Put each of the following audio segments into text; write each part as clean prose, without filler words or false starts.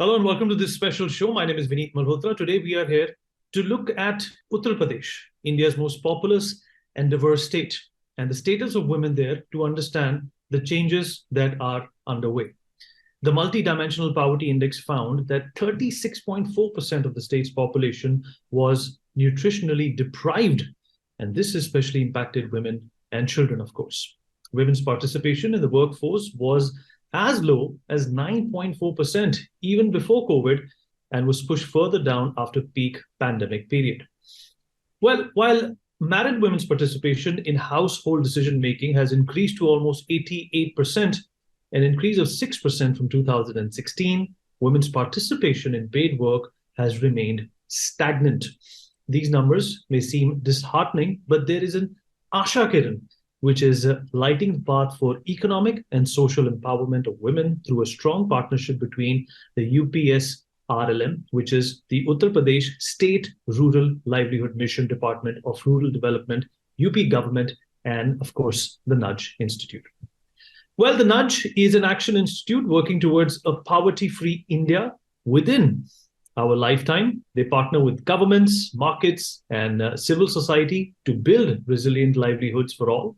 Hello and welcome to this special show. My name is Vineet Malhotra. Today we are here to look at Uttar Pradesh, India's most populous and diverse state, and the status of women there to understand the changes that are underway. The multi-dimensional poverty index found that 36.4% of the state's population was nutritionally deprived, and this especially impacted women and children, of course. Women's participation in the workforce was as low as 9.4% even before COVID and was pushed further down after peak pandemic period. Well, while married women's participation in household decision making has increased to almost 88%, an increase of 6% from 2016, women's participation in paid work has remained stagnant. These numbers may seem disheartening, but there is an Asha Kiran, which is lighting the path for economic and social empowerment of women through a strong partnership between the UPS RLM, which is the Uttar Pradesh State Rural Livelihood Mission Department of Rural Development, UP government, and of course, the Nudge Institute. Well, the Nudge is an action institute working towards a poverty-free India within our lifetime. They partner with governments, markets, and civil society to build resilient livelihoods for all.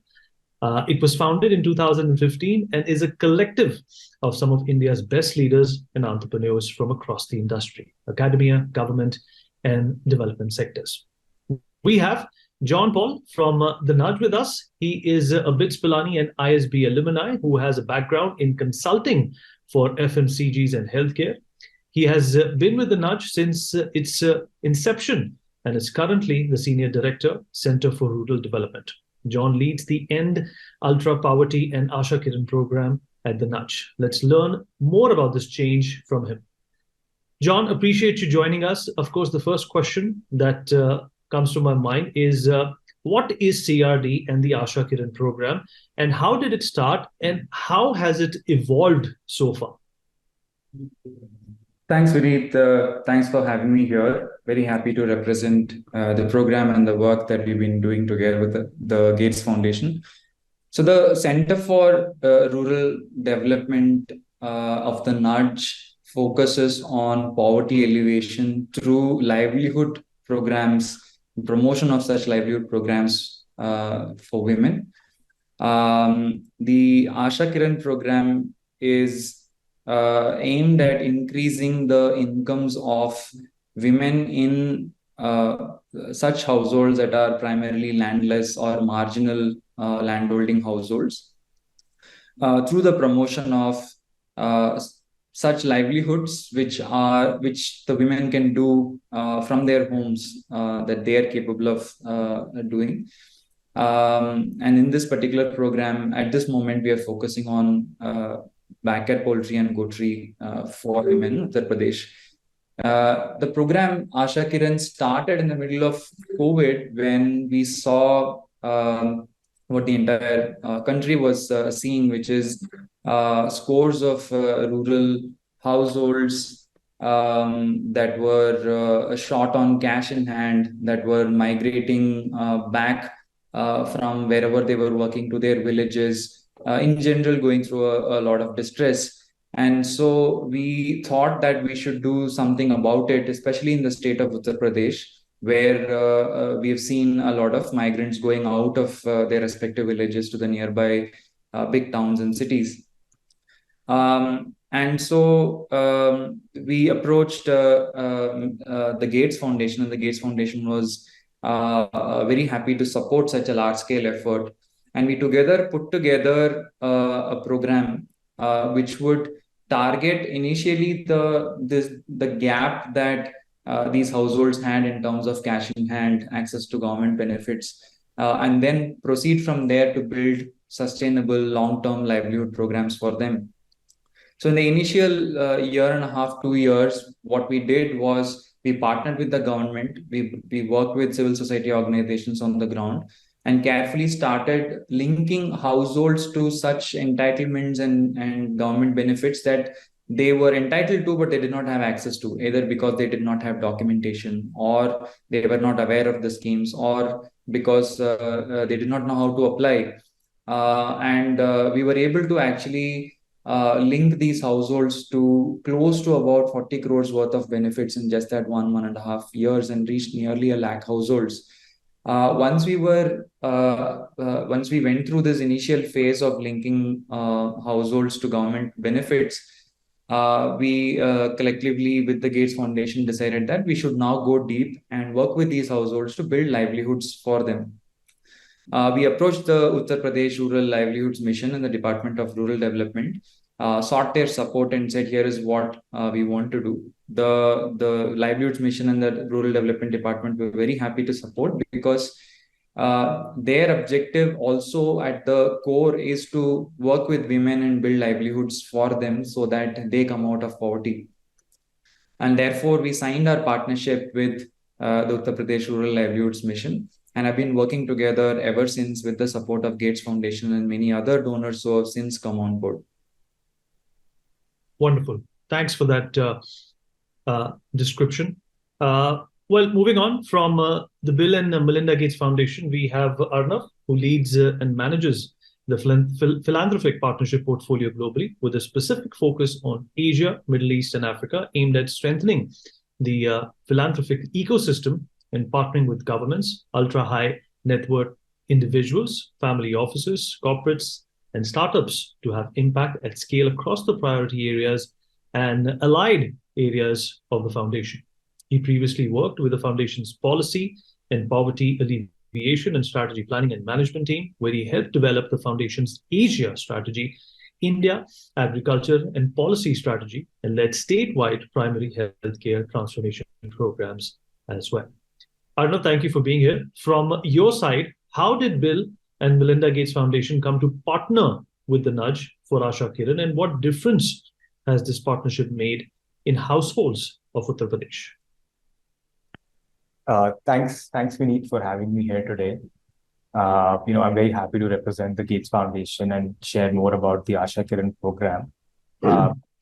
It was founded in 2015 and is a collective of some of India's best leaders and entrepreneurs from across the industry, academia, government, and development sectors. We have John Paul from the Nudge with us. He is a BITS Pilani and ISB alumni who has a background in consulting for FMCGs and healthcare. He has been with the Nudge since its inception and is currently the Senior Director, Center for Rural Development. John leads the End Ultra Poverty and Asha Kiran Programme at the Nudge. Let's learn more about this change from him. John, appreciate you joining us. Of course, the first question that comes to my mind is what is CRD and the Asha Kiran Programme, and how did it start, and how has it evolved so far? Thanks, Vineet. Thanks for having me here. Very happy to represent the program and the work that we've been doing together with the Gates Foundation. So the Center for Rural Development of the Nudge focuses on poverty alleviation through livelihood programs, promotion of such livelihood programs for women. The Asha Kiran program is aimed at increasing the incomes of women in such households that are primarily landless or marginal landholding households through the promotion of such livelihoods which the women can do from their homes that they are capable of doing. And in this particular program, at this moment, we are focusing on backyard poultry and goatry for women in Uttar Pradesh. The program Asha Kiran started in the middle of COVID when we saw what the entire country was seeing, which is scores of rural households that were short on cash in hand, that were migrating back from wherever they were working to their villages, in general going through a lot of distress. And so we thought that we should do something about it, especially in the state of Uttar Pradesh, where we have seen a lot of migrants going out of their respective villages to the nearby big towns and cities. And so we approached the Gates Foundation, and the Gates Foundation was very happy to support such a large-scale effort. And we together put together a program which would target initially the gap that these households had in terms of cash in hand, access to government benefits, and then proceed from there to build sustainable long-term livelihood programs for them. So in the initial year and a half, 2 years, what we did was we partnered with the government. We worked with civil society organizations on the ground and carefully started linking households to such entitlements and government benefits that they were entitled to, but they did not have access to, either because they did not have documentation, or they were not aware of the schemes, or because they did not know how to apply. And we were able to actually linked these households to close to about 40 crores worth of benefits in just that 1.5 years, and reached nearly a lakh households. Once we went through this initial phase of linking households to government benefits, we collectively with the Gates Foundation decided that we should now go deep and work with these households to build livelihoods for them. We approached the Uttar Pradesh Rural Livelihoods Mission and the Department of Rural Development, sought their support and said, here is what we want to do. The Livelihoods Mission and the Rural Development Department were very happy to support, because their objective also at the core is to work with women and build livelihoods for them so that they come out of poverty. And therefore, we signed our partnership with the Uttar Pradesh Rural Livelihoods Mission, and have been working together ever since with the support of Gates Foundation and many other donors who have since come on board. Wonderful. Thanks for that description. Well, moving on from the Bill and Melinda Gates Foundation, we have Arnav, who leads and manages the philanthropic partnership portfolio globally, with a specific focus on Asia, Middle East, and Africa, aimed at strengthening the philanthropic ecosystem and partnering with governments, ultra-high net worth individuals, family offices, corporates, and startups to have impact at scale across the priority areas and allied areas of the foundation. He previously worked with the foundation's policy and poverty alleviation and strategy planning and management team, where he helped develop the foundation's Asia strategy, India agriculture and policy strategy, and led statewide primary healthcare transformation programs as well. Arnav, thank you for being here. From your side, how did Bill and Melinda Gates Foundation come to partner with the Nudge for Asha Kiran, and what difference has this partnership made in households of Uttar Pradesh? Thanks, Vineet, for having me here today. I'm very happy to represent the Gates Foundation and share more about the Asha Kiran program.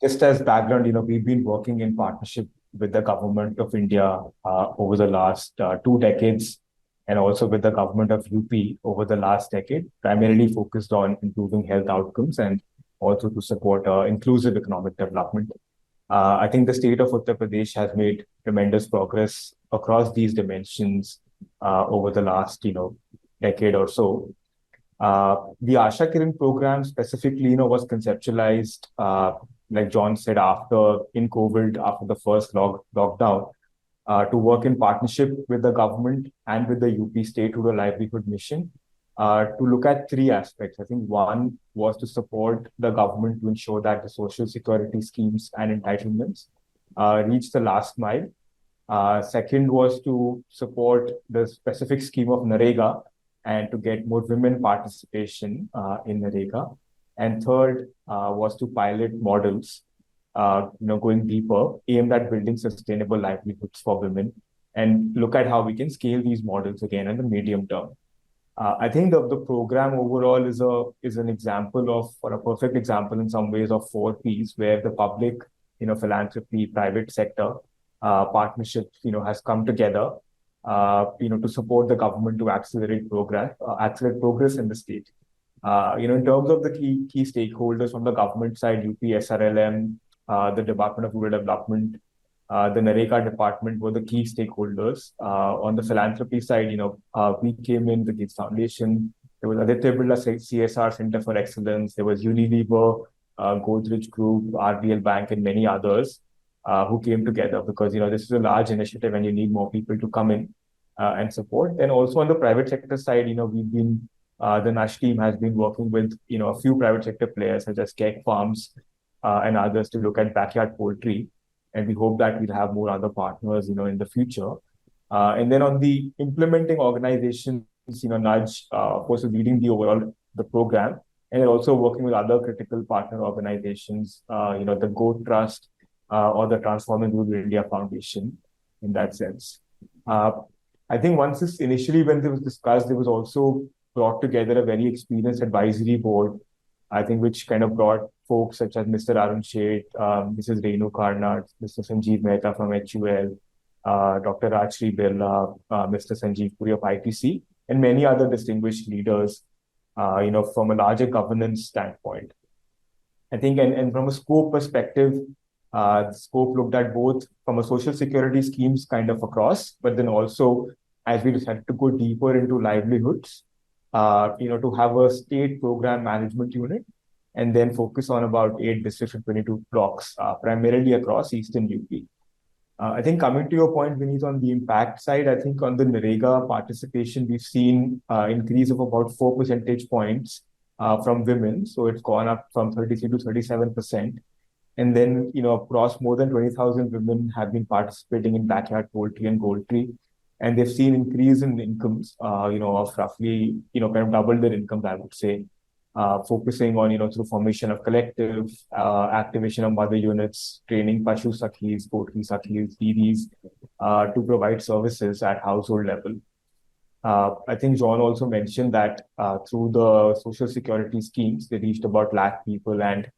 Just as background, we've been working in partnership with the government of India over the last 2 decades, and also with the government of UP over the last decade, primarily focused on improving health outcomes and also to support inclusive economic development. I think the state of Uttar Pradesh has made tremendous progress across these dimensions over the last, decade or so. The Asha Kiran program specifically, was conceptualized, like John said, in COVID, after the first lockdown, to work in partnership with the government and with the UP State Rural Livelihood Mission to look at 3 aspects. I think one was to support the government to ensure that the social security schemes and entitlements reach the last mile. Second was to support the specific scheme of NREGA and to get more women participation in NREGA. And third was to pilot models, going deeper, aimed at building sustainable livelihoods for women, and look at how we can scale these models again in the medium term. I think the program overall is an example of, or a perfect example in some ways, of 4 Ps, where the public, philanthropy, private sector partnerships, has come together, to support the government to accelerate progress in the state. In terms of the key stakeholders from the government side, UP SRLM, the Department of Rural Development, the NREGA department were the key stakeholders. On the philanthropy side, we came in, the Gates Foundation. There was Aditya Birla CSR Center for Excellence. There was Unilever, Godrej Group, RBL Bank, and many others who came together because, this is a large initiative and you need more people to come in and support. And also on the private sector side, the NASH team has been working with, a few private sector players such as Cake Farms and others to look at backyard poultry. And we hope that we'll have more other partners, in the future. And then on the implementing organizations, Nudge, of course, is leading the program, and they're also working with other critical partner organizations, the GOAT Trust or the Transforming Rural India Foundation, in that sense. I think when this was discussed, it was also brought together a very experienced advisory board, I think, which kind of brought folks such as Mr. Arun Sheth, Mrs. Renu Karnad, Mr. Sanjeev Mehta from HUL, Dr. Rajshri Birla, Mr. Sanjeev Puri of ITC, and many other distinguished leaders, from a larger governance standpoint. I think, and from a scope perspective, the scope looked at both from a social security schemes kind of across, but then also as we decided to go deeper into livelihoods, to have a state program management unit and then focus on about 8 districts and 22 blocks, primarily across Eastern UP. I think coming to your point, Vineet, on the impact side, I think on the NREGA participation, we've seen increase of about 4 percentage points from women. So it's gone up from 33 to 37%. And then, across more than 20,000 women have been participating in backyard poultry and poultry. And they've seen increase in incomes, of roughly, kind of double their incomes, I would say, focusing on, through formation of collective, activation of mother units, training Pashu Sakhis, poultry Sakhis, DDs, to provide services at household level. I think John also mentioned that through the social security schemes, they reached about lakh people and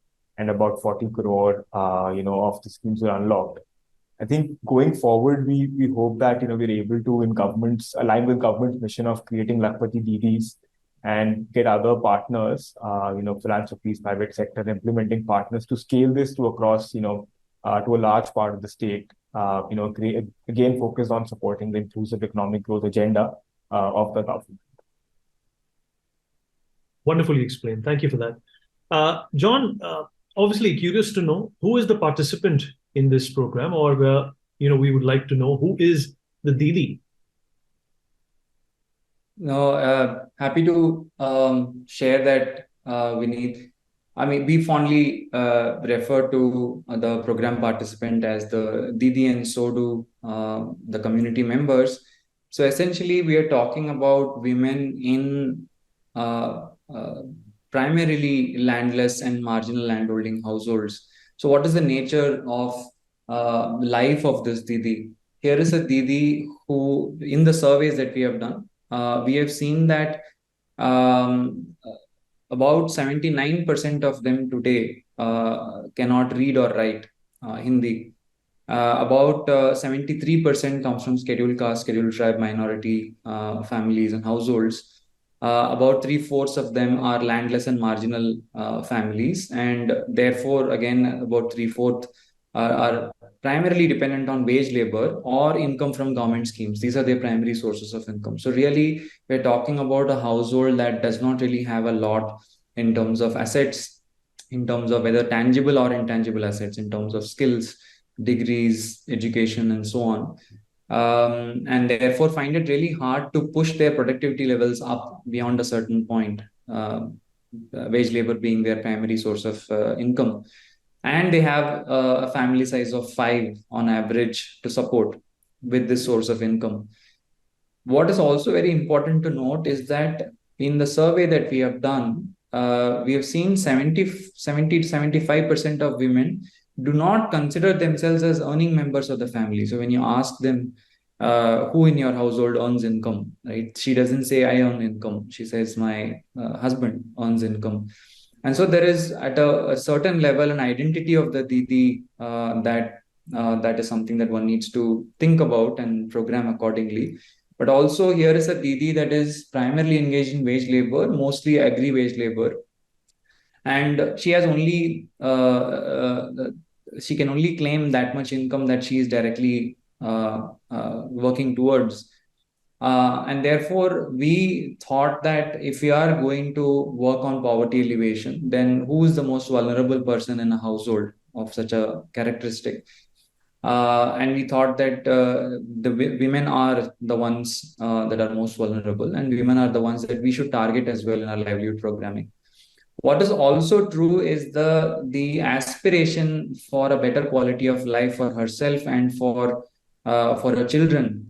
about 40 crore, of the schemes were unlocked. I think going forward, we hope that, we're able to, align with government's mission of creating Lakpati DDs and get other partners, philanthropies, private sector, implementing partners to scale this to across, to a large part of the state, again, focus on supporting the inclusive economic growth agenda of the government. Wonderfully explained. Thank you for that. John, obviously curious to know who is the participant in this program, or, we would like to know who is the Didi. No, happy to share that, Vineet. I mean, we fondly refer to the program participant as the Didi, and so do the community members. So essentially, we are talking about women in primarily landless and marginal landholding households. So what is the nature of life of this Didi? Here is a Didi who, in the surveys that we have done, we have seen that about 79% of them today cannot read or write Hindi. About 73% comes from scheduled caste, scheduled tribe, minority families and households. About 3/4 of them are landless and marginal families, and therefore, again, about 3/4 are primarily dependent on wage labor or income from government schemes. These are their primary sources of income. So really, we're talking about a household that does not really have a lot in terms of assets, in terms of whether tangible or intangible assets, in terms of skills, degrees, education, and so on. And therefore find it really hard to push their productivity levels up beyond a certain point, wage labor being their primary source of income. And they have a family size of 5 on average to support with this source of income. What is also very important to note is that in the survey that we have done, we have seen 70 to 75% of women do not consider themselves as earning members of the family. So when you ask them, who in your household earns income, right? She doesn't say, I earn income. She says, my husband earns income. And so there is, at a certain level, an identity of the Didi that is something that one needs to think about and program accordingly. But also here is a Didi that is primarily engaged in wage labor, mostly agri wage labor. And she has only, she can only claim that much income that she is directly working towards. And therefore, we thought that if we are going to work on poverty alleviation, then who is the most vulnerable person in a household of such a characteristic? And we thought that the women are the ones that are most vulnerable, and women are the ones that we should target as well in our livelihood programming. What is also true is the aspiration for a better quality of life for herself and for her children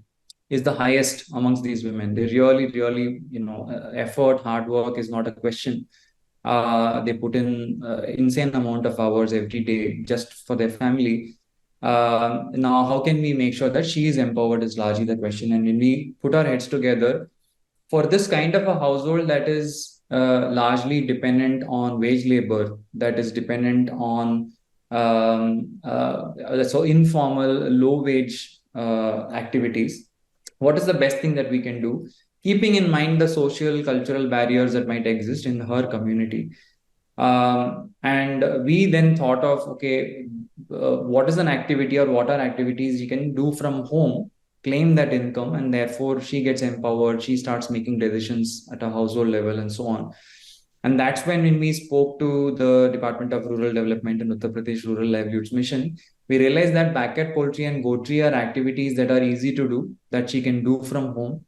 is the highest amongst these women. They really, effort, hard work is not a question. They put in insane amount of hours every day just for their family. Now, how can we make sure that she is empowered is largely the question. And when we put our heads together for this kind of a household that is largely dependent on wage labor, that is dependent on so informal, low wage activities, what is the best thing that we can do, keeping in mind the social, cultural barriers that might exist in her community? And we then thought of, okay, what is an activity or what are activities you can do from home, claim that income, and therefore she gets empowered, she starts making decisions at a household level and so on. And that's when we spoke to the Department of Rural Development and Uttar Pradesh Rural Livelihoods Mission, we realized that backyard poultry and goatry are activities that are easy to do, that she can do from home.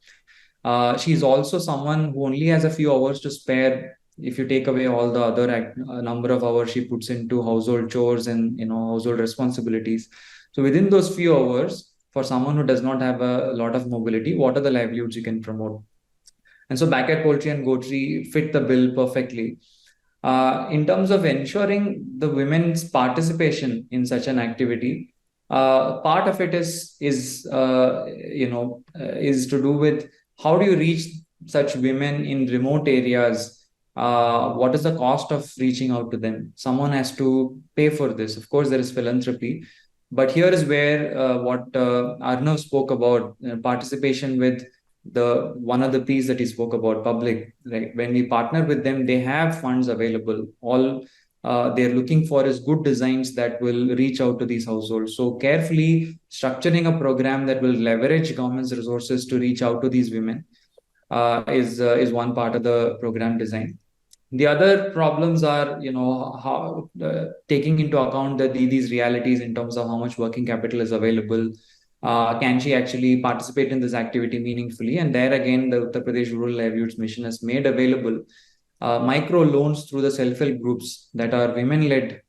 She's also someone who only has a few hours to spare if you take away all the other number of hours she puts into household chores and household responsibilities. So within those few hours, for someone who does not have a lot of mobility, what are the livelihoods you can promote? And so backyard poultry and goatry fit the bill perfectly. In terms of ensuring the women's participation in such an activity, part of it is to do with how do you reach such women in remote areas? What is the cost of reaching out to them? Someone has to pay for this. Of course, there is philanthropy, but here is where what Arnav spoke about, participation with the one of the P's that he spoke about, public. Right? When we partner with them, they have funds available. All they're looking for is good designs that will reach out to these households. So carefully structuring a program that will leverage government's resources to reach out to these women is one part of the program design. The other problems are, how taking into account these realities in terms of how much working capital is available. Can she actually participate in this activity meaningfully? And there again, the Uttar Pradesh Rural Livelihoods Mission has made available micro loans through the self-help groups that are women-led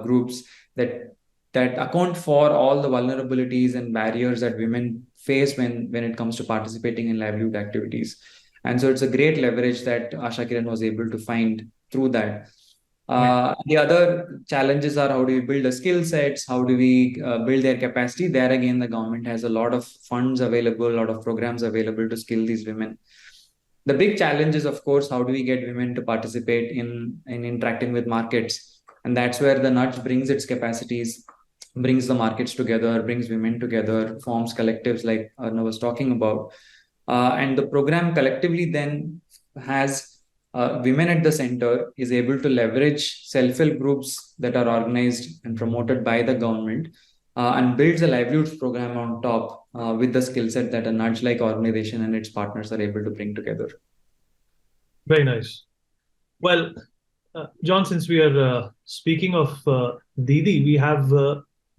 groups that account for all the vulnerabilities and barriers that women face when it comes to participating in livelihood activities. And so it's a great leverage that Asha Kiran was able to find through that. The other challenges are, how do we build the skill sets? How do we build their capacity? There again, the government has a lot of funds available, a lot of programs available to skill these women. The big challenge is, of course, how do we get women to participate in interacting with markets? And that's where the nudge brings its capacities, brings the markets together, brings women together, forms collectives like Arnav was talking about. And the program collectively then has women at the center, is able to leverage self-help groups that are organized and promoted by the government, and builds a livelihoods program on top with the skill set that a nudge-like organization and its partners are able to bring together. Very nice. Well, John, since we are speaking of Didi, we have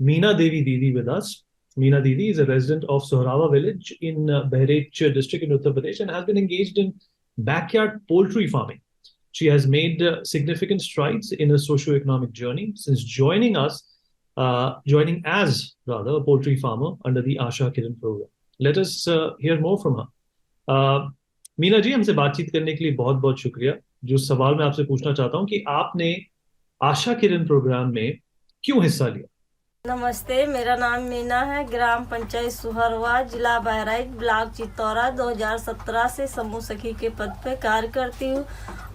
Meena Devi Didi with us. Meena Didi is a resident of Sohrawa village in Bahrech district in Uttar Pradesh and has been engaged in backyard poultry farming. She has made significant strides in her socio-economic journey since joining as a poultry farmer under the Asha Kiran program. Let us hear more from her. Meena ji, हमसे बातचीत करने के लिए बहुत बहुत शुक्रिया. जो सवाल मैं आपसे पूछना चाहता हूं कि आपने आशा किरण प्रोग्राम में क्यों हिस्सा लिया? नमस्ते, मेरा नाम मीना है, ग्राम पंचायत सुहरवा, जिला बहराइच, ब्लॉक चित्तौरा. 2017 से समूह सखी के पद पे कार्य करती हूँ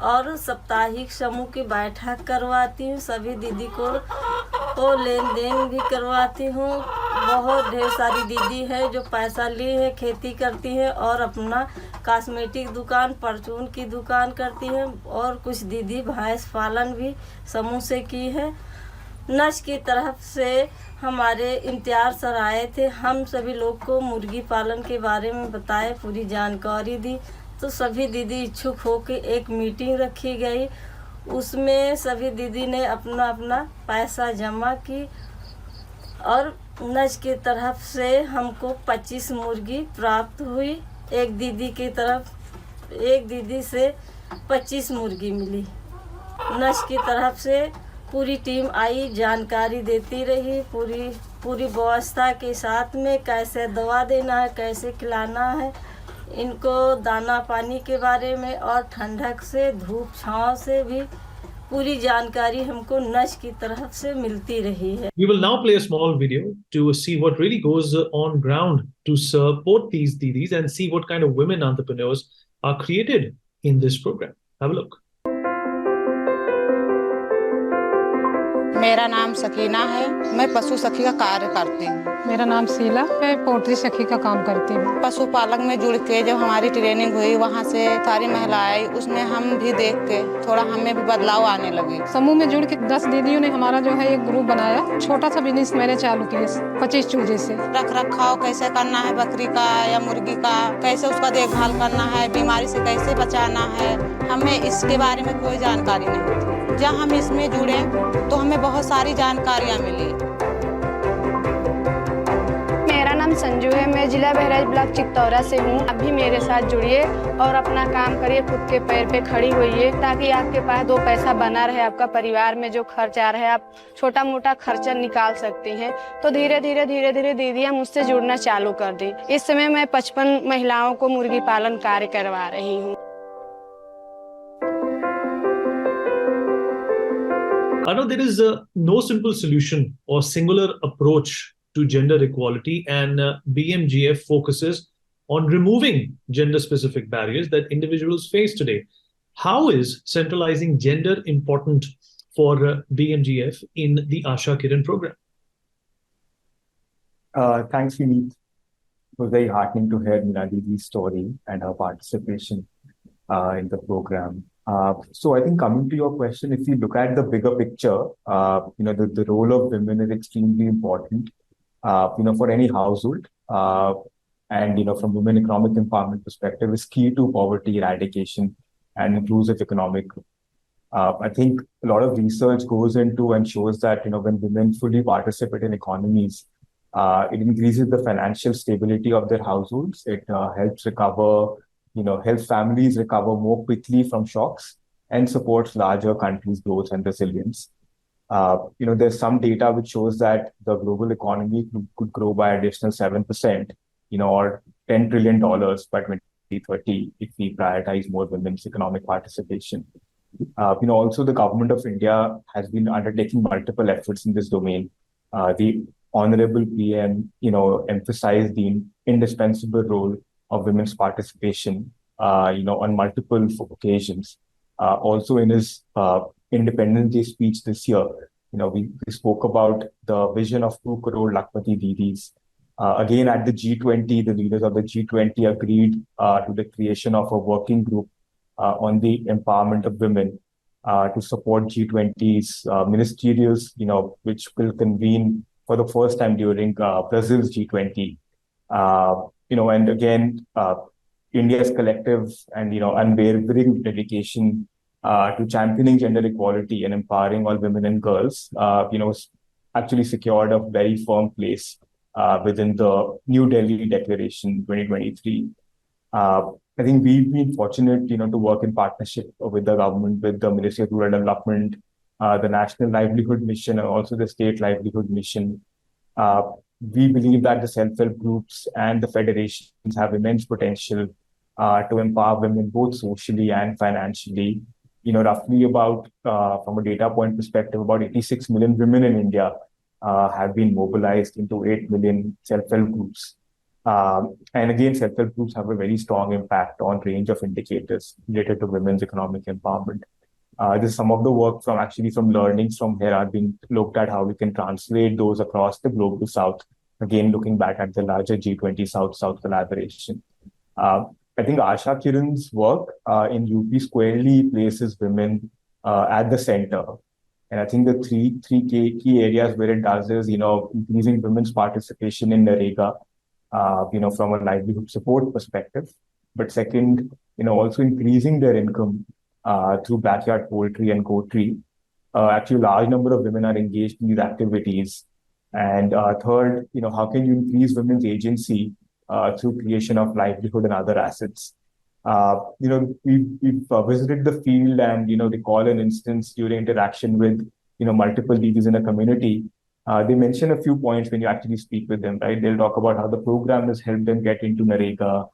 और साप्ताहिक समूह की बैठक करवाती हूँ. सभी दीदी को लेन देन भी करवाती हूँ. बहुत ढेर सारी दीदी है जो पैसा ली है, खेती करती है और अपना कॉस्मेटिक दुकान, परचून की दुकान करती है. और कुछ दीदी भैंस पालन भी समूह से की है. नश की तरफ से हमारे इम्तियाज सर आए थे, हम सभी लोग को मुर्गी पालन के बारे में बताए, पूरी जानकारी दी. तो सभी दीदी इच्छुक हो के एक मीटिंग रखी गई. उसमें सभी दीदी ने अपना अपना पैसा जमा की और नश की तरफ से हमको 25 मुर्गी प्राप्त हुई. एक दीदी से 25 मुर्गी मिली. नश की तरफ से पूरी टीम आई, जानकारी देती रही, पूरी व्यवस्था के साथ में कैसे दवा देना है, कैसे खिलाना है, इनको दाना पानी के बारे में और ठंडक से, धूप छांव से भी पूरी जानकारी हमको नश की तरफ से मिलती रही है. We will now play a small video to see what really goes on ground to support these didis and see what kind of women entrepreneurs are created in this program. Have a look. मेरा नाम सकीना है। मैं पशु सखी का कार्य करती हूँ। मेरा नाम शीला, मैं पोल्ट्री सखी का काम करती हूँ। पशुपालक में जुड़ के जब हमारी ट्रेनिंग हुई, वहाँ से सारी महिलाएं, उसमें हम भी देख के थोड़ा हमें भी बदलाव आने लगे। समूह में जुड़ के 10 दीदियों ने हमारा जो है एक ग्रुप बनाया। छोटा सा बिजनेस मैंने चालू किया 25 चूजे से। रख रखाव कैसे करना है बकरी का या मुर्गी का, कैसे उसका देखभाल करना है, बीमारी से कैसे बचाना है, हमें इसके बारे में कोई जानकारी नहीं थी। जब हम इसमें जुड़े तो हमें बहुत सारी जानकारियाँ मिली। मेरा नाम संजू है, मैं जिला बहराइच ब्लॉक चित्तौरा से हूँ। आप भी मेरे साथ जुड़िए और अपना काम करिए, खुद के पैर पे खड़ी होइए, ताकि आपके पास 2 पैसा बना रहे। आपका परिवार में जो खर्च आ रहा है, आप छोटा मोटा खर्चा निकाल सकती हैं। तो धीरे धीरे दीदियाँ मुझसे जुड़ना चालू कर दी। इस समय मैं 55 महिलाओं को मुर्गी पालन कार्य करवा रही हूँ। I know there is no simple solution or singular approach to gender equality, and BMGF focuses on removing gender-specific barriers that individuals face today. How is centralizing gender important for BMGF in the Asha Kiran program? Thanks, Vineet. It was very heartening to hear Minadi's story and her participation in the program. So I think coming to your question, if you look at the bigger picture, the role of women is extremely important, for any household. And, from women economic empowerment perspective, is key to poverty eradication and inclusive economic growth. I think a lot of research goes into and shows that, when women fully participate in economies, it increases the financial stability of their households. It helps families recover more quickly from shocks and supports larger countries' growth and resilience. There's some data which shows that the global economy could grow by additional 7%, or $10 trillion by 2030 if we prioritize more women's economic participation. Also the government of India has been undertaking multiple efforts in this domain. The Honorable PM, emphasized the indispensable role of women's participation, on multiple occasions. Also in his Independence Day speech this year, we spoke about the vision of 2 crore Lakpati Didis. Again, at the G20, the leaders of the G20 agreed to the creation of a working group on the empowerment of women to support G20's ministerials, which will convene for the first time during Brazil's G20. And again, India's collective and unwavering dedication to championing gender equality and empowering all women and girls, actually secured a very firm place within the New Delhi Declaration 2023. I think we've been fortunate, to work in partnership with the government, with the Ministry of Rural Development, the National Livelihood Mission, and also the State Livelihood Mission. We believe that the self-help groups and the federations have immense potential to empower women both socially and financially. Roughly about, from a data point perspective, about 86 million women in India have been mobilized into 8 million self-help groups. And again, self-help groups have a very strong impact on range of indicators related to women's economic empowerment. This is some of the work from learnings from here are being looked at how we can translate those across the global South. Again, looking back at the larger G20 South-South collaboration. I think Asha Kiran's work in UP squarely places women at the center. And I think the three key areas where it does is, increasing women's participation in NREGA, from a livelihood support perspective. But second, also increasing their income through backyard poultry and goatry. Actually, a large number of women are engaged in these activities. And third, how can you increase women's agency through creation of livelihood and other assets? We've visited the field and, recall an instance during interaction with, multiple leaders in a community. They mention a few points when you actually speak with them, right? They'll talk about how the program has helped them get into NREGA.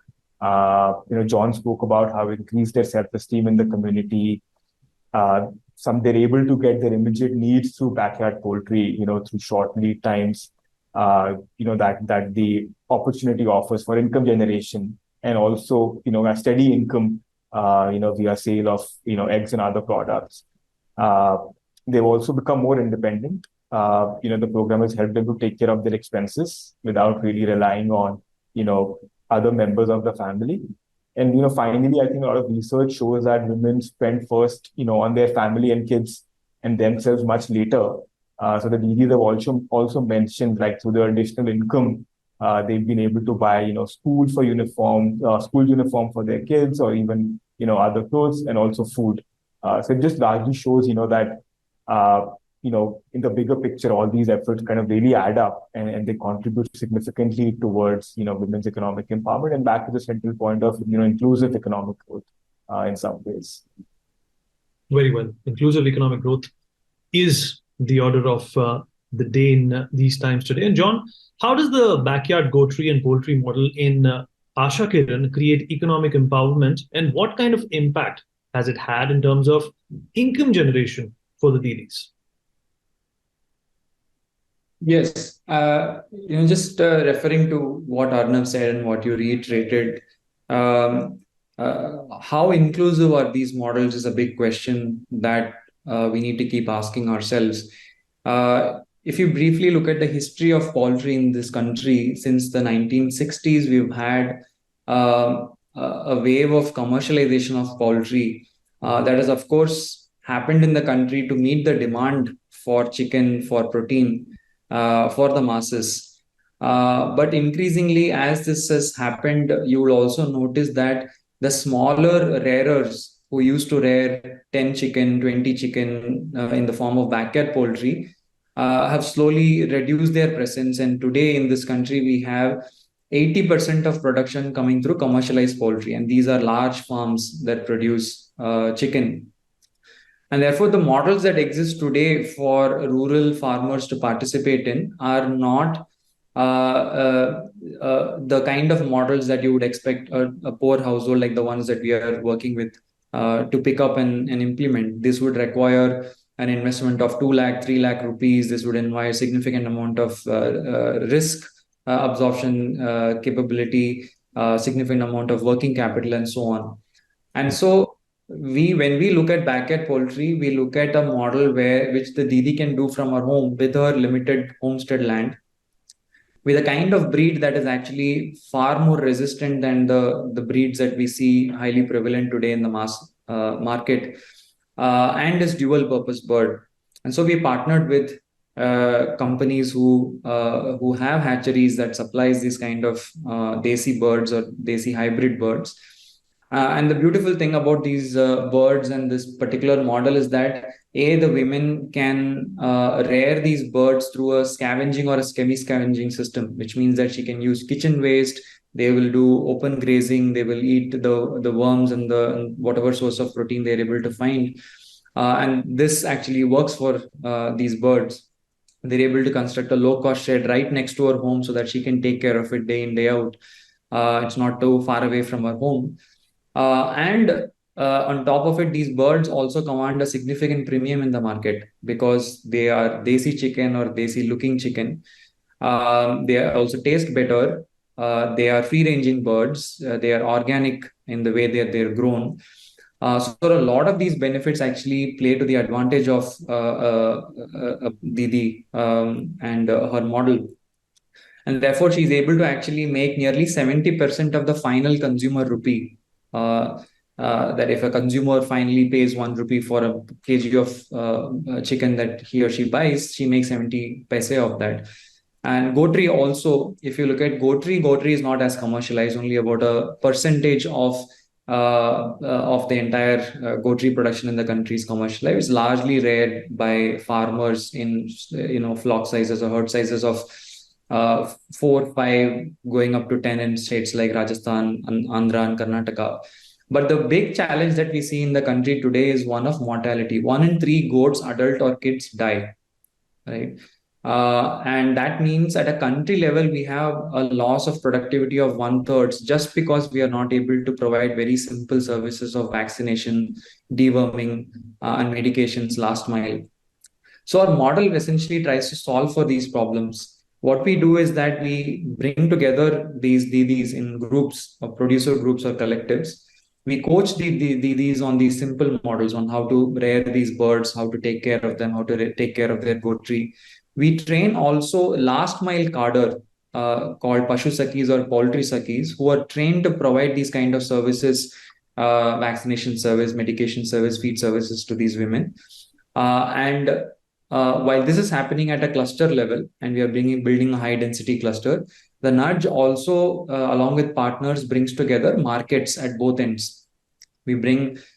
John spoke about how it increased their self-esteem in the community. They're able to get their immediate needs through backyard poultry, through short lead times, that the opportunity offers for income generation, and also, a steady income, via sale of, eggs and other products. they've also become more independent. The program has helped them to take care of their expenses without really relying on, other members of the family. And, finally, I think a lot of research shows that women spend first, on their family and kids and themselves much later. So the Didis have also mentioned, like, through their additional income, they've been able to buy, school uniform for their kids, or even, other clothes, and also food. So it just largely shows, that, in the bigger picture, all these efforts kind of really add up, and they contribute significantly towards, women's economic empowerment, and back to the central point of, inclusive economic growth in some ways. Very well. Inclusive economic growth is the order of the day in these times today. And John, how does the backyard goatry and poultry model in Asha Kiran create economic empowerment, and what kind of impact has it had in terms of income generation for the Didis? Yes, just referring to what Arnav said and what you reiterated, how inclusive are these models is a big question that we need to keep asking ourselves. If you briefly look at the history of poultry in this country, since the 1960s, we've had a wave of commercialization of poultry that has, of course, happened in the country to meet the demand for chicken, for protein, for the masses. But increasingly, as this has happened, you will also notice that the smaller rearers who used to rear 10 chicken, 20 chicken in the form of backyard poultry have slowly reduced their presence. And today in this country, we have 80% of production coming through commercialized poultry. And these are large farms that produce chicken. And therefore, the models that exist today for rural farmers to participate in are not the kind of models that you would expect a poor household like the ones that we are working with to pick up and implement. This would require an investment of 2 lakh, 3 lakh rupees. This would involve significant amount of risk absorption capability, significant amount of working capital, and so on. And so, when we look at backyard poultry, we look at a model which the Didi can do from her home with her limited homestead land, with a kind of breed that is actually far more resistant than the breeds that we see highly prevalent today in the mass market, and is dual purpose bird. And so we partnered with companies who have hatcheries that supplies these kind of desi birds or desi hybrid birds. And the beautiful thing about these birds and this particular model is that the women can rear these birds through a scavenging or a semi-scavenging system, which means that she can use kitchen waste. They will do open grazing. They will eat the worms and whatever source of protein they're able to find. And this actually works for these birds. They're able to construct a low-cost shed right next to her home so that she can take care of it day in, day out. It's not too far away from her home. And on top of it, these birds also command a significant premium in the market because they are desi chicken or desi looking chicken. They also taste better. They are free-ranging birds. They are organic in the way they're grown. So a lot of these benefits actually play to the advantage of Didi and her model. And therefore, she's able to actually make nearly 70% of the final consumer rupee. That if a consumer finally pays 1 rupee for a kg of chicken that he or she buys, she makes 70 paise of that. And goatry also, if you look at goatry is not as commercialized. Only about a percentage of the entire goatry production in the country is commercialized. It's largely reared by farmers in flock sizes or herd sizes of 4, 5, going up to 10 in states like Rajasthan, Andhra, and Karnataka. But the big challenge that we see in the country today is one of mortality. 1 in 3 goats, adult or kids, die. Right. And that means at a country level, we have a loss of productivity of 1/3 just because we are not able to provide very simple services of vaccination, deworming, and medications last mile. So our model essentially tries to solve for these problems. What we do is that we bring together these Didis in groups or producer groups or collectives. We coach these on these simple models on how to rear these birds, how to take care of them, how to take care of their poultry. We train also last mile cadre called Pashu Sakis or Poultry Sakis, who are trained to provide these kind of services, vaccination service, medication service, feed services to these women. And while this is happening at a cluster level, and we are building a high density cluster, the nudge also, along with partners, brings together markets at both ends. We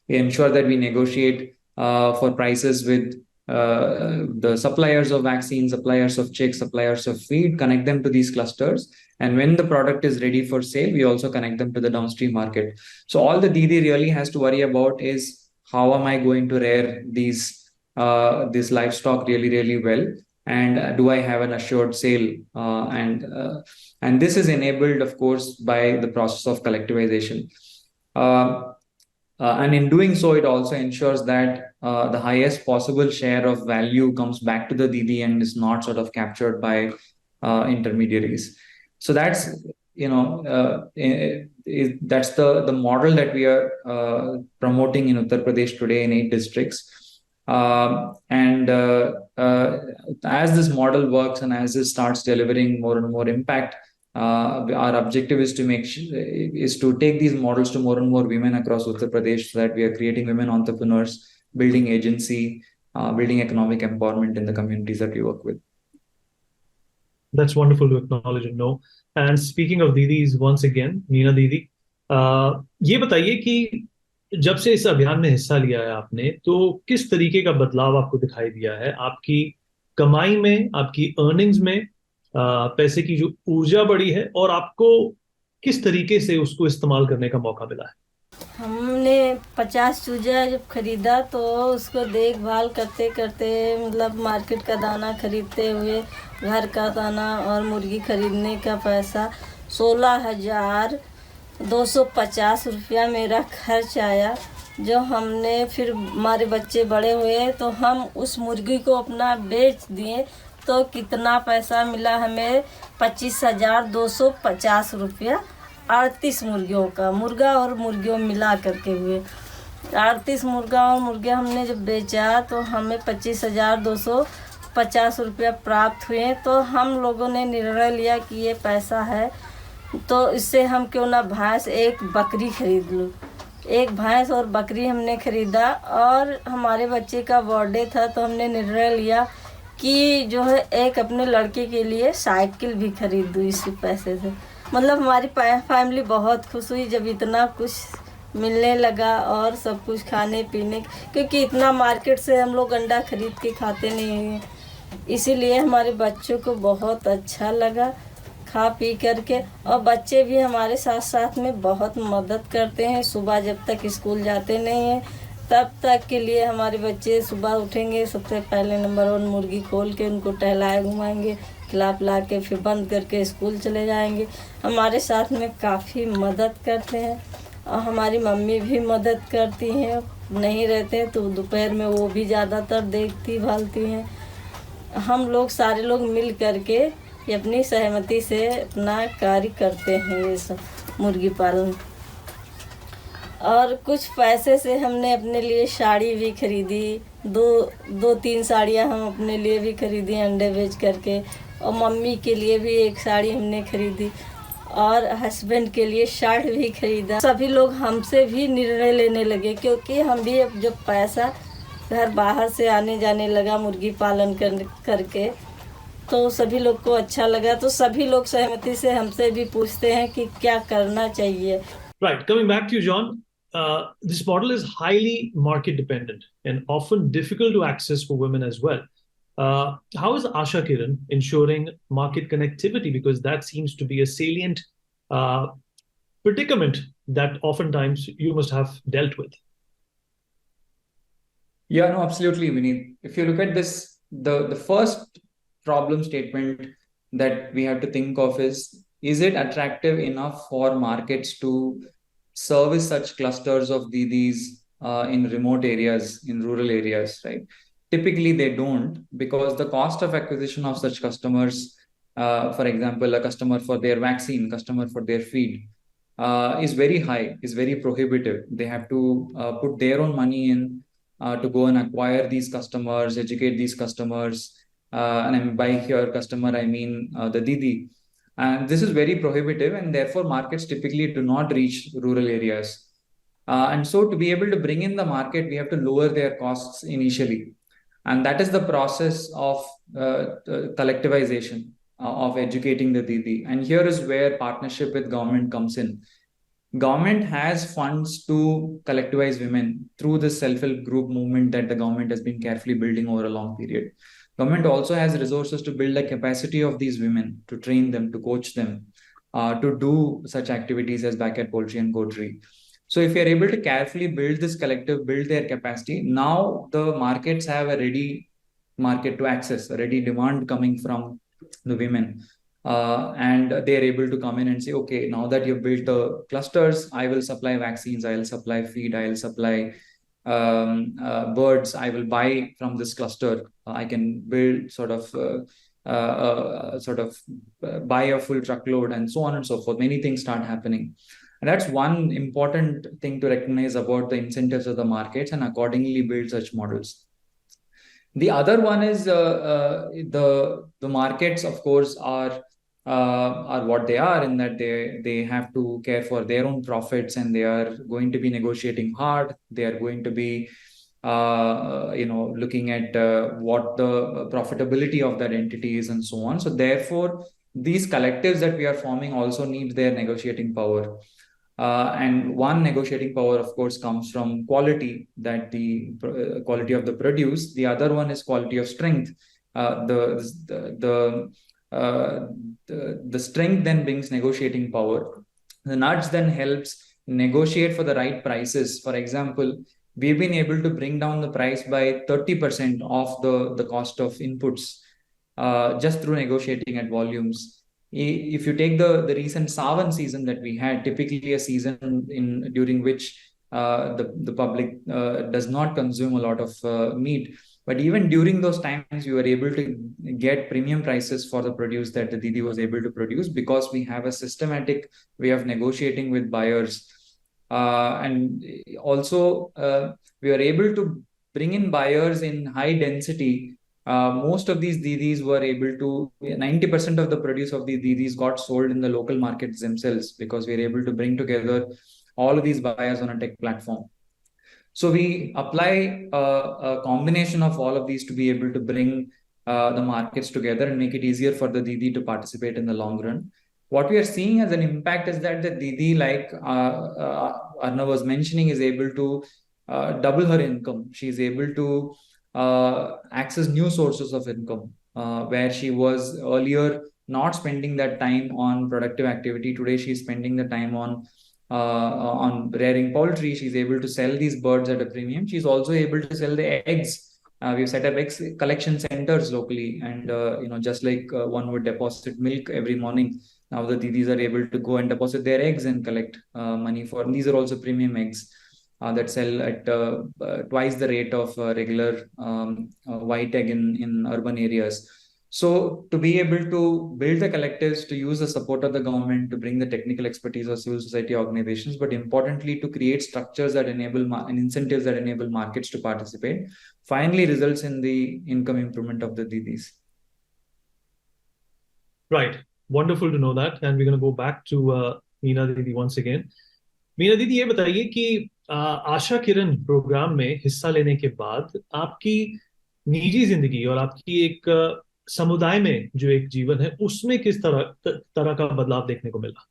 ensure that we negotiate for prices with the suppliers of vaccines, suppliers of chicks, suppliers of feed, connect them to these clusters. And when the product is ready for sale, we also connect them to the downstream market. So all the Didi really has to worry about is, how am I going to rear this livestock really, really well? And do I have an assured sale? And this is enabled, of course, by the process of collectivization. And in doing so, it also ensures that the highest possible share of value comes back to the Didi and is not sort of captured by intermediaries. So that's, that's the model that we are promoting in Uttar Pradesh today in 8 districts. And as this model works and as it starts delivering more and more impact, our objective is to take these models to more and more women across Uttar Pradesh, so that we are creating women entrepreneurs, building agency, building economic empowerment in the communities that we work with. That's wonderful to acknowledge and know. And speaking of Didis, once again, Meena Didi, ये बताइए कि जब से इस अभियान में हिस्सा लिया है आपने, तो किस तरीके का बदलाव आपको दिखाई दिया है आपकी कमाई में, आपकी अर्निंग्स में, पैसे की जो ऊर्जा बढ़ी है, और आपको किस तरीके से उसको इस्तेमाल करने का मौका मिला है? हमने 50 चूजा जब खरीदा तो उसको देखभाल करते करते, मतलब मार्केट का दाना खरीदते हुए, घर का दाना और मुर्गी खरीदने का पैसा 16,250 रुपया मेरा खर्च आया। जो हमने फिर हमारे बच्चे बड़े हुए तो हम उस मुर्गी को अपना बेच दिए, तो कितना पैसा मिला हमें? 25,250 रुपया 38 मुर्गियों का, मुर्गा और मुर्गियों मिला करके हुए 38 मुर्गा और मुर्गियाँ हमने जब बेचा तो हमें 25,250 रुपया प्राप्त हुए। तो हम लोगों ने निर्णय लिया कि ये पैसा है तो इससे हम क्यों ना भैंस, एक बकरी खरीद लूँ। एक भैंस और बकरी हमने खरीदा, और हमारे बच्चे का बर्थडे था तो हमने निर्णय लिया कि जो है एक अपने लड़के के लिए साइकिल भी खरीद दूँ इसी पैसे से। मतलब हमारी फैमिली बहुत खुश हुई जब इतना कुछ मिलने लगा और सब कुछ खाने पीने, क्योंकि इतना मार्केट से हम लोग अंडा खरीद के खाते नहीं हैं, इसीलिए हमारे बच्चों को बहुत अच्छा लगा खा पी करके। और बच्चे भी हमारे साथ साथ में बहुत मदद करते हैं। सुबह जब तक स्कूल जाते नहीं हैं तब तक के लिए हमारे बच्चे सुबह उठेंगे, सबसे पहले नंबर 1 मुर्गी खोल के उनको टहलाए घुमाएंगे, खिला पिला के फिर बंद करके स्कूल चले जाएंगे। हमारे साथ में काफ़ी मदद करते हैं, और हमारी मम्मी भी मदद करती हैं। नहीं रहते हैं तो दोपहर में वो भी ज़्यादातर देखती भालती हैं। हम लोग सारे लोग मिल करके अपनी सहमति से अपना कार्य करते हैं ये सब मुर्गी पालन। और कुछ पैसे से हमने अपने लिए साड़ी भी खरीदी, 2-3 साड़ियाँ हम अपने लिए भी खरीदी अंडे बेच करके, और मम्मी के लिए भी एक साड़ी हमने खरीदी, और हस्बैंड के लिए शर्ट भी खरीदा। सभी लोग हमसे भी निर्णय लेने लगे, क्योंकि हम भी अब जब पैसा घर बाहर से आने जाने लगा मुर्गी पालन करके, तो सभी लोग को अच्छा लगा। तो सभी लोग सहमति से हमसे भी पूछते हैं कि क्या करना चाहिए। Right, coming back to you, John, this model is highly market dependent and often difficult to access for women as well. How is Asha Kiran ensuring market connectivity? Because that seems to be a salient predicament that oftentimes you must have dealt with. Yeah, no, absolutely, Vineet. If you look at this, the first problem statement that we have to think of is it attractive enough for markets to service such clusters of Didis in remote areas, in rural areas, right? Typically, they don't, because the cost of acquisition of such customers, for example, a customer for their vaccine, customer for their feed, is very high, is very prohibitive. They have to put their own money in to go and acquire these customers, educate these customers. And by here customer, I mean the Didi. And this is very prohibitive, and therefore markets typically do not reach rural areas. And so to be able to bring in the market, we have to lower their costs initially. And that is the process of collectivization, of educating the Didi. And here is where partnership with government comes in. Government has funds to collectivize women through the self-help group movement that the government has been carefully building over a long period. Government also has resources to build the capacity of these women, to train them, to coach them, to do such activities as backyard poultry and goatry. So if you're able to carefully build this collective, build their capacity, now the markets have a ready market to access, a ready demand coming from the women. And they're able to come in and say, okay, now that you've built the clusters, I will supply vaccines, I will supply feed, I will supply birds, I will buy from this cluster. I can build buy a full truckload and so on and so forth. Many things start happening. And that's one important thing to recognize about the incentives of the markets, and accordingly build such models. The other one is the markets, of course, are what they are, in that they have to care for their own profits, and they are going to be negotiating hard. They are going to be looking at what the profitability of that entity is and so on. So therefore, these collectives that we are forming also need their negotiating power. And one negotiating power, of course, comes from quality, that the quality of the produce. The other one is quality of strength. The strength then brings negotiating power. The nudge then helps negotiate for the right prices. For example, we've been able to bring down the price by 30% of the cost of inputs just through negotiating at volumes. If you take the recent Sawan season that we had, typically a season during which the public does not consume a lot of meat. But even during those times, we were able to get premium prices for the produce that the Didi was able to produce, because we have a systematic way of negotiating with buyers. And also, we were able to bring in buyers in high density. Most of these Didis were able to, 90% of the produce of these Didis got sold in the local markets themselves, because we were able to bring together all of these buyers on a tech platform. So we apply a combination of all of these to be able to bring the markets together and make it easier for the Didi to participate in the long run. What we are seeing as an impact is that the Didi, like Arnav was mentioning, is able to double her income. She is able to access new sources of income, where she was earlier not spending that time on productive activity. Today, she's spending the time on rearing poultry. She's able to sell these birds at a premium. She's also able to sell the eggs. We've set up egg collection centers locally, and just like one would deposit milk every morning, now the Didis are able to go and deposit their eggs and collect money for. And these are also premium eggs that sell at twice the rate of regular white egg in urban areas. So to be able to build the collectives, to use the support of the government, to bring the technical expertise of civil society organizations, but importantly to create structures that enable and incentives that enable markets to participate, finally results in the income improvement of the Didis. Right. Wonderful to know that. And we're going to go back to Meena Didi once again. Meena Didi, ये बताइए कि Asha Kiran programme में हिस्सा लेने के बाद आपकी निजी जिंदगी और आपकी एक समुदाय में जो एक जीवन है, उसमें किस तरह का बदलाव देखने को मिला?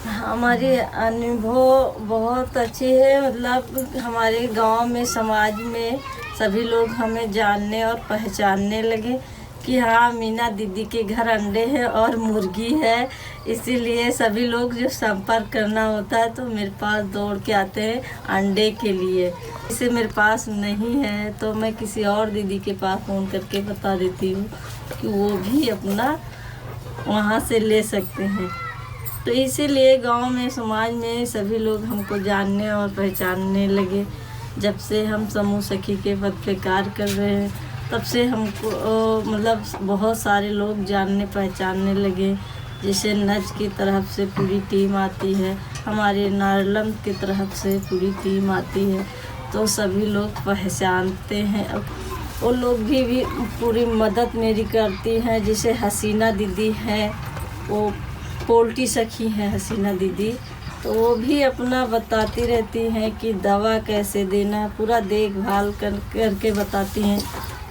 हमारी अनुभव बहुत अच्छी है। मतलब हमारे गांव में, समाज में सभी लोग हमें जानने और पहचानने लगे कि हाँ, मीना दीदी के घर अंडे हैं और मुर्गी है। इसीलिए सभी लोग जो संपर्क करना होता है तो मेरे पास दौड़ के आते हैं अंडे के लिए। इसे मेरे पास नहीं है तो मैं किसी और दीदी के पास फ़ोन करके बता देती हूँ कि वो भी अपना वहाँ से ले सकते हैं। तो इसीलिए गांव में, समाज में सभी लोग हमको जानने और पहचानने लगे। जब से हम समूह सखी के पद पे कार्य कर रहे हैं, तब से हमको मतलब बहुत सारे लोग जानने पहचानने लगे। जैसे नच की तरफ से पूरी टीम आती है, हमारे नारलम की तरफ से पूरी टीम आती है, तो सभी लोग पहचानते हैं। वो लोग भी पूरी मदद मेरी करती हैं। जैसे हसीना दीदी हैं, वो पोल्ट्री सखी हैं हसीना दीदी, तो वो भी अपना बताती रहती हैं कि दवा कैसे देना, पूरा देखभाल करके बताती हैं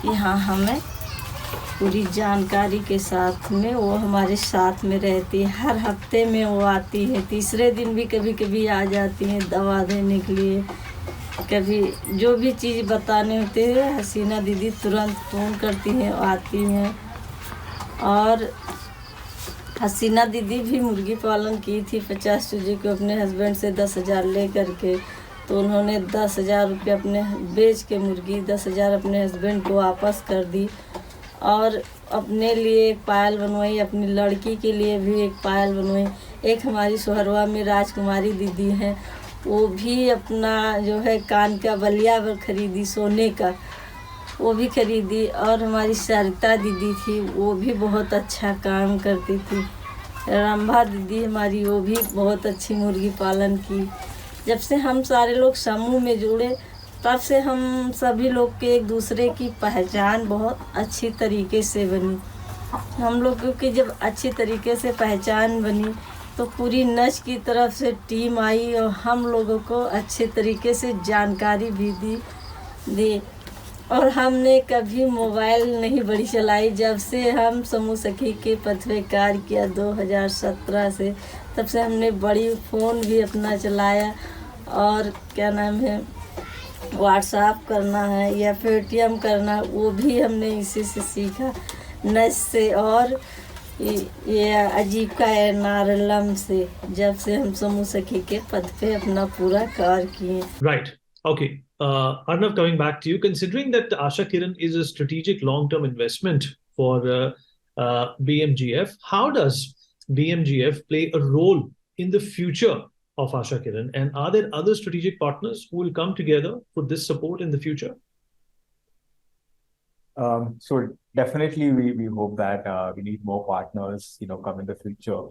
कि हाँ, हमें पूरी जानकारी के साथ में वो हमारे साथ में रहती है। हर हफ्ते में वो आती है, तीसरे दिन भी कभी कभी आ जाती हैं दवा देने के लिए। कभी जो भी चीज़ बताने होते हैं हसीना दीदी तुरंत फ़ोन करती हैं, आती हैं। और हसीना दीदी भी मुर्गी पालन की थी 50 चूजे को अपने हस्बैंड से 10,000 ले करके, तो उन्होंने 10,000 रुपये अपने बेच के मुर्गी 10,000 अपने हस्बैंड को वापस कर दी। और अपने लिए एक पायल बनवाई, अपनी लड़की के लिए भी एक पायल बनवाई। एक हमारी सोहरवा में राजकुमारी दीदी हैं, वो भी अपना जो है कान का बलिया खरीदी सोने का, वो भी खरीदी। और हमारी सरिता दीदी थी, वो भी बहुत अच्छा काम करती थी। रंभा दीदी हमारी, वो भी बहुत अच्छी मुर्गी पालन की। जब से हम सारे लोग समूह में जुड़े, तब से हम सभी लोग के एक दूसरे की पहचान बहुत अच्छी तरीके से बनी। हम लोगों की जब अच्छी तरीके से पहचान बनी, तो पूरी नच की तरफ से टीम आई और हम लोगों को अच्छे तरीके से जानकारी भी दी। और हमने कभी मोबाइल नहीं बड़ी चलाई। जब से हम समूह सखी के पद पे कार्य किया 2017 से, तब से हमने बड़ी फ़ोन भी अपना चलाया। और क्या नाम है, व्हाट्सएप करना है या पेटीएम करना, वो भी हमने इसी से सीखा, नच से। और ये अजीब का नारलम से, जब से हम समूह सखी के पद पे अपना पूरा कार्य किए। Right. Okay. Arnav, coming back to you, considering that Asha Kiran is a strategic long-term investment for BMGF, how does BMGF play a role in the future of Asha Kiran? And are there other strategic partners who will come together for this support in the future? So definitely we hope that we need more partners, come in the future.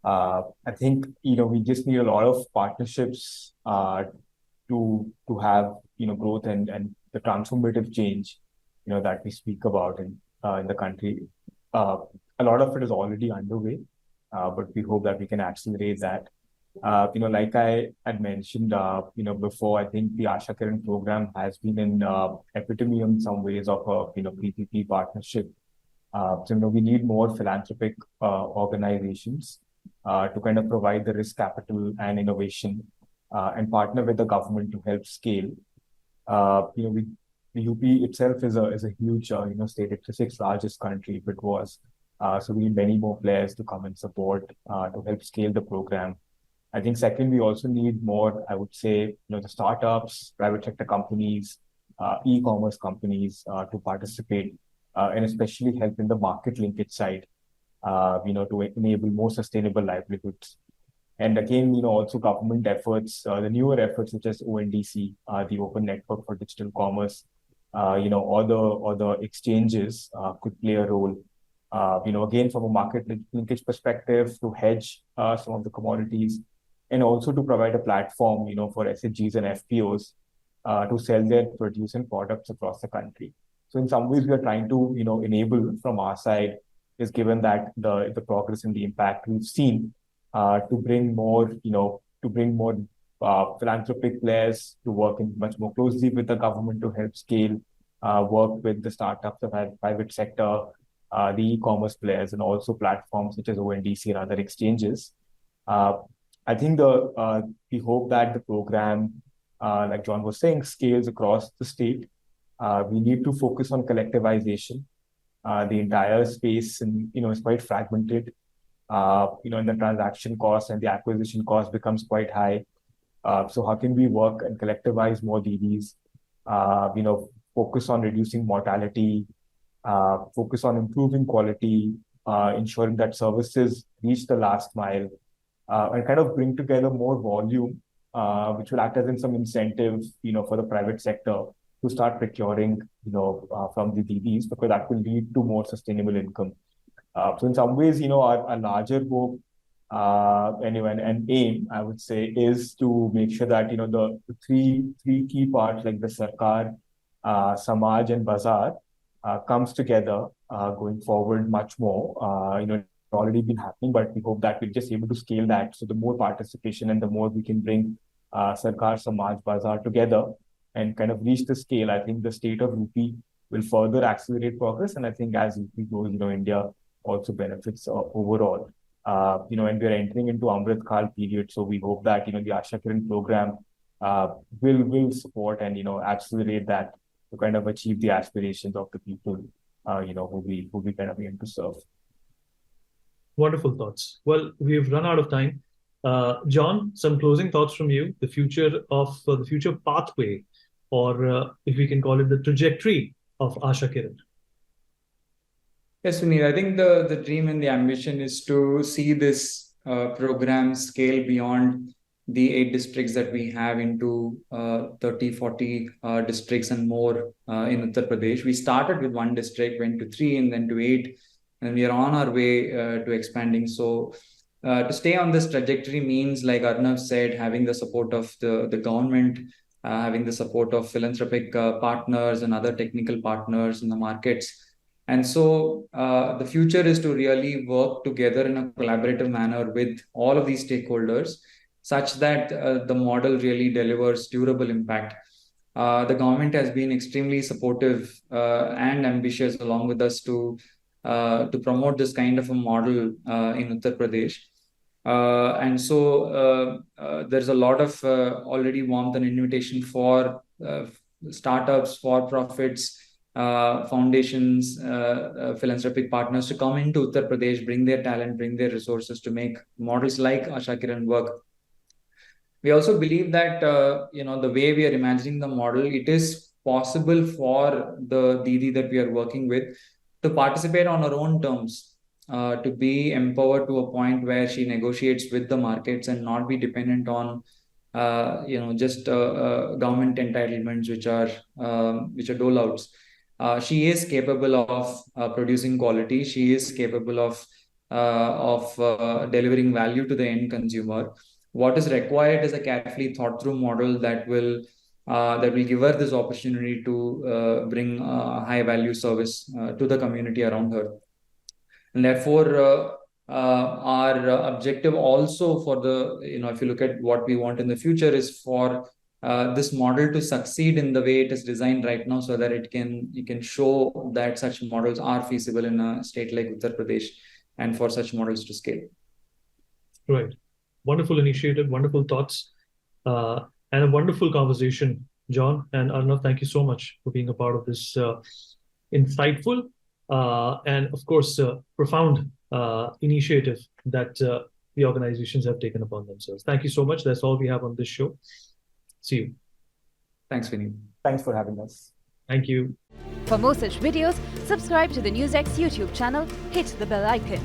I think, we just need a lot of partnerships to have, growth and the transformative change, that we speak about in the country. A lot of it is already underway, but we hope that we can accelerate that. Like I had mentioned, before, I think the Asha Kiran program has been an epitome in some ways of a, PPP partnership. So, we need more philanthropic organizations to kind of provide the risk capital and innovation and partner with the government to help scale. The UP itself is a huge, state. It's the sixth largest country if it was. So we need many more players to come and support to help scale the program. I think second, we also need more, I would say, the startups, private sector companies, e-commerce companies to participate and especially help in the market linkage side, to enable more sustainable livelihoods. And again, also government efforts, the newer efforts such as ONDC, the Open Network for Digital Commerce, or the exchanges could play a role. Again, from a market linkage perspective, to hedge some of the commodities, and also to provide a platform, for SHGs and FPOs to sell their produce and products across the country. So in some ways, we are trying to, enable from our side, is given that the progress and the impact we've seen, to bring more, philanthropic players to work in much more closely with the government to help scale, work with the startups, the private sector, the e-commerce players, and also platforms such as ONDC and other exchanges. I think we hope that the program, like John was saying, scales across the state. We need to focus on collectivization. The entire space, is quite fragmented. And the transaction cost and the acquisition cost becomes quite high. So how can we work and collectivize more DDs? Focus on reducing mortality, focus on improving quality, ensuring that services reach the last mile, and kind of bring together more volume, which will act as in some incentive, for the private sector to start procuring, from the DDs, because that will lead to more sustainable income. So in some ways, our larger hope and aim, I would say, is to make sure that, the three key parts like the Sarkar, Samaj and Bazaar comes together going forward much more. It's already been happening, but we hope that we're just able to scale that. So the more participation and the more we can bring Sarkar, Samaj, Bazaar together and kind of reach the scale, I think the state of UP will further accelerate progress. And I think as UP grows, India also benefits overall. And we're entering into Amrit Kal period. So we hope that, the Asha Kiran program will support and, accelerate that to kind of achieve the aspirations of the people, who we kind of aim to serve. Wonderful thoughts. Well, we've run out of time. John, some closing thoughts from you, the future pathway, or if we can call it the trajectory of Asha Kiran. Yes, Vineet, I think the dream and the ambition is to see this program scale beyond the 8 districts that we have into 30, 40 districts and more in Uttar Pradesh. We started with 1 district, went to 3 and then to 8, and we are on our way to expanding. So to stay on this trajectory means, like Arnav said, having the support of the government, having the support of philanthropic partners and other technical partners in the markets. And so the future is to really work together in a collaborative manner with all of these stakeholders, such that the model really delivers durable impact. The government has been extremely supportive and ambitious along with us to promote this kind of a model in Uttar Pradesh. And so there's a lot of already warmth and invitation for startups, for-profits, foundations, philanthropic partners to come into Uttar Pradesh, bring their talent, bring their resources to make models like Asha Kiran work. We also believe that, the way we are imagining the model, it is possible for the Didi that we are working with to participate on her own terms, to be empowered to a point where she negotiates with the markets and not be dependent on, just government entitlements, which are dole outs. She is capable of producing quality. She is capable of delivering value to the end consumer. What is required is a carefully thought through model that will give her this opportunity to bring high value service to the community around her. And therefore, our objective also for the, if you look at what we want in the future, is for this model to succeed in the way it is designed right now, so that it can show that such models are feasible in a state like Uttar Pradesh, and for such models to scale. Right. Wonderful initiative, wonderful thoughts, and a wonderful conversation, John and Arnav. Thank you so much for being a part of this insightful and, of course, profound initiative that the organizations have taken upon themselves. Thank you so much. That's all we have on this show. See you. Thanks, Vineet. Thanks for having us. Thank you. For more such videos, subscribe to the NewsX YouTube channel, hit the bell icon.